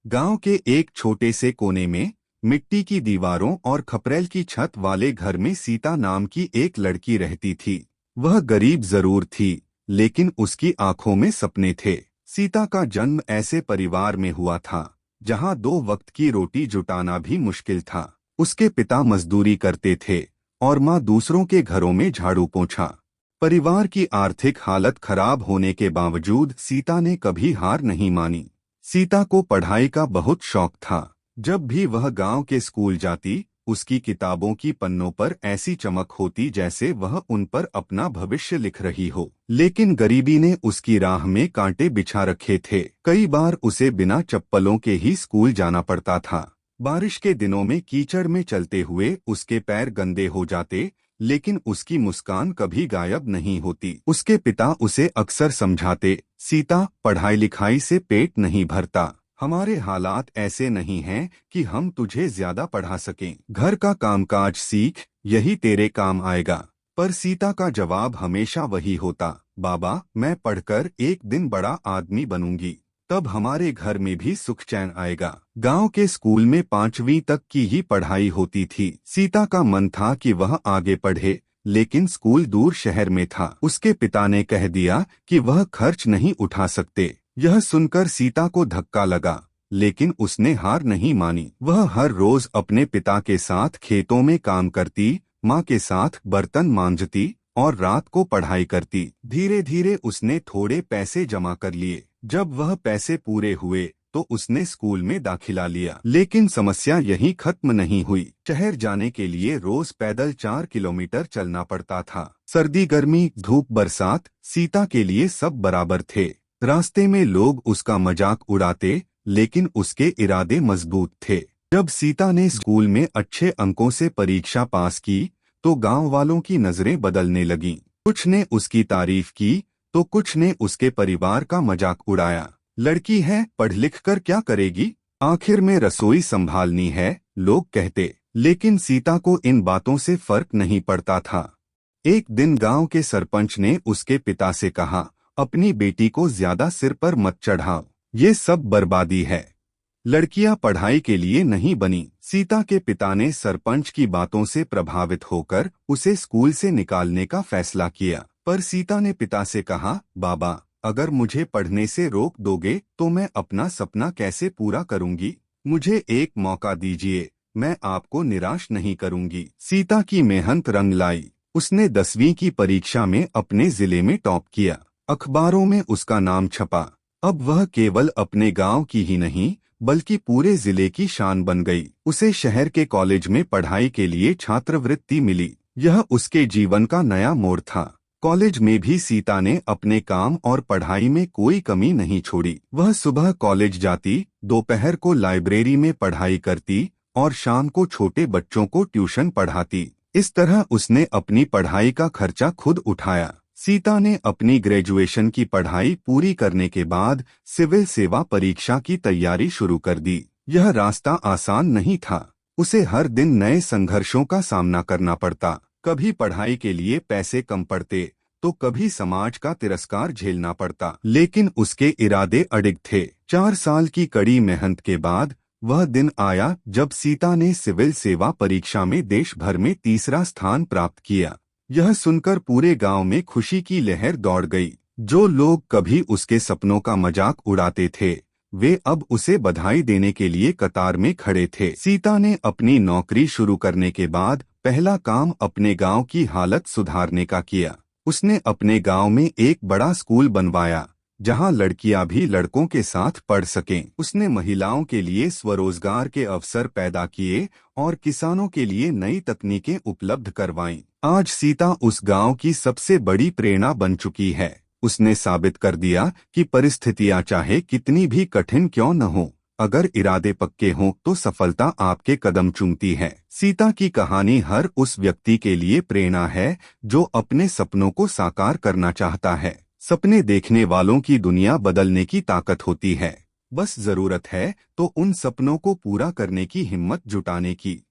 गांव के एक छोटे से कोने में मिट्टी की दीवारों और खपरेल की छत वाले घर में सीता नाम की एक लड़की रहती थी। वह गरीब जरूर थी, लेकिन उसकी आंखों में सपने थे। सीता का जन्म ऐसे परिवार में हुआ था जहां 2 वक्त की रोटी जुटाना भी मुश्किल था। उसके पिता मजदूरी करते थे और माँ दूसरों के घरों में झाड़ू पोंछा। परिवार की आर्थिक हालत खराब होने के बावजूद सीता ने कभी हार नहीं मानी। सीता को पढ़ाई का बहुत शौक था। जब भी वह गांव के स्कूल जाती, उसकी किताबों की पन्नों पर ऐसी चमक होती जैसे वह उन पर अपना भविष्य लिख रही हो। लेकिन गरीबी ने उसकी राह में कांटे बिछा रखे थे। कई बार उसे बिना चप्पलों के ही स्कूल जाना पड़ता था। बारिश के दिनों में कीचड़ में चलते हुए उसके पैर गंदे हो जाते, लेकिन उसकी मुस्कान कभी गायब नहीं होती। उसके पिता उसे अक्सर समझाते, सीता, पढ़ाई लिखाई से पेट नहीं भरता। हमारे हालात ऐसे नहीं हैं कि हम तुझे ज्यादा पढ़ा सकें। घर का कामकाज सीख, यही तेरे काम आएगा। पर सीता का जवाब हमेशा वही होता, बाबा, मैं पढ़कर एक दिन बड़ा आदमी बनूंगी, तब हमारे घर में भी सुख चैन आएगा। गांव के स्कूल में 5वीं तक की ही पढ़ाई होती थी। सीता का मन था कि वह आगे पढ़े, लेकिन स्कूल दूर शहर में था। उसके पिता ने कह दिया कि वह खर्च नहीं उठा सकते। यह सुनकर सीता को धक्का लगा, लेकिन उसने हार नहीं मानी। वह हर रोज अपने पिता के साथ खेतों में काम करती, माँ के साथ बर्तन मांजती और रात को पढ़ाई करती। धीरे धीरे उसने थोड़े पैसे जमा कर लिए। जब वह पैसे पूरे हुए तो उसने स्कूल में दाखिला लिया। लेकिन समस्या यहीं खत्म नहीं हुई। शहर जाने के लिए रोज पैदल 4 किलोमीटर चलना पड़ता था। सर्दी गर्मी धूप बरसात सीता के लिए सब बराबर थे। रास्ते में लोग उसका मजाक उड़ाते, लेकिन उसके इरादे मजबूत थे। जब सीता ने स्कूल में अच्छे अंकों से परीक्षा पास की तो गांव वालों की नजरें बदलने लगीं। कुछ ने उसकी तारीफ की तो कुछ ने उसके परिवार का मजाक उड़ाया। लड़की है, पढ़ लिख कर क्या करेगी, आखिर में रसोई संभालनी है, लोग कहते। लेकिन सीता को इन बातों से फर्क नहीं पड़ता था। एक दिन गांव के सरपंच ने उसके पिता से कहा, अपनी बेटी को ज्यादा सिर पर मत चढ़ाओ, ये सब बर्बादी है। लड़कियां पढ़ाई के लिए नहीं बनी। सीता के पिता ने सरपंच की बातों से प्रभावित होकर उसे स्कूल से निकालने का फैसला किया। पर सीता ने पिता से कहा, बाबा, अगर मुझे पढ़ने से रोक दोगे तो मैं अपना सपना कैसे पूरा करूंगी। मुझे एक मौका दीजिए, मैं आपको निराश नहीं करूंगी। सीता की मेहनत रंग लाई। उसने 10वीं की परीक्षा में अपने जिले में टॉप किया। अखबारों में उसका नाम छपा। अब वह केवल अपने गांव की ही नहीं बल्कि पूरे जिले की शान बन गई। उसे शहर के कॉलेज में पढ़ाई के लिए छात्रवृत्ति मिली। यह उसके जीवन का नया मोड़ था। कॉलेज में भी सीता ने अपने काम और पढ़ाई में कोई कमी नहीं छोड़ी। वह सुबह कॉलेज जाती, दोपहर को लाइब्रेरी में पढ़ाई करती और शाम को छोटे बच्चों को ट्यूशन पढ़ाती। इस तरह उसने अपनी पढ़ाई का खर्चा खुद उठाया। सीता ने अपनी ग्रेजुएशन की पढ़ाई पूरी करने के बाद सिविल सेवा परीक्षा की तैयारी शुरू कर दी। यह रास्ता आसान नहीं था। उसे हर दिन नए संघर्षों का सामना करना पड़ता। कभी पढ़ाई के लिए पैसे कम पड़ते तो कभी समाज का तिरस्कार झेलना पड़ता, लेकिन उसके इरादे अडिग थे। 4 साल की कड़ी मेहनत के बाद वह दिन आया जब सीता ने सिविल सेवा परीक्षा में देश भर में तीसरा स्थान प्राप्त किया। यह सुनकर पूरे गांव में खुशी की लहर दौड़ गई। जो लोग कभी उसके सपनों का मजाक उड़ाते थे, वे अब उसे बधाई देने के लिए कतार में खड़े थे। सीता ने अपनी नौकरी शुरू करने के बाद पहला काम अपने गांव की हालत सुधारने का किया। उसने अपने गांव में एक बड़ा स्कूल बनवाया जहां लड़कियां भी लड़कों के साथ पढ़ सकें। उसने महिलाओं के लिए स्वरोजगार के अवसर पैदा किए और किसानों के लिए नई तकनीकें उपलब्ध करवाईं। आज सीता उस गांव की सबसे बड़ी प्रेरणा बन चुकी है। उसने साबित कर दिया कि परिस्थितियां चाहे कितनी भी कठिन क्यों न हो, अगर इरादे पक्के हों तो सफलता आपके कदम चूमती है। सीता की कहानी हर उस व्यक्ति के लिए प्रेरणा है जो अपने सपनों को साकार करना चाहता है। सपने देखने वालों की दुनिया बदलने की ताकत होती है। बस जरूरत है तो उन सपनों को पूरा करने की हिम्मत जुटाने की।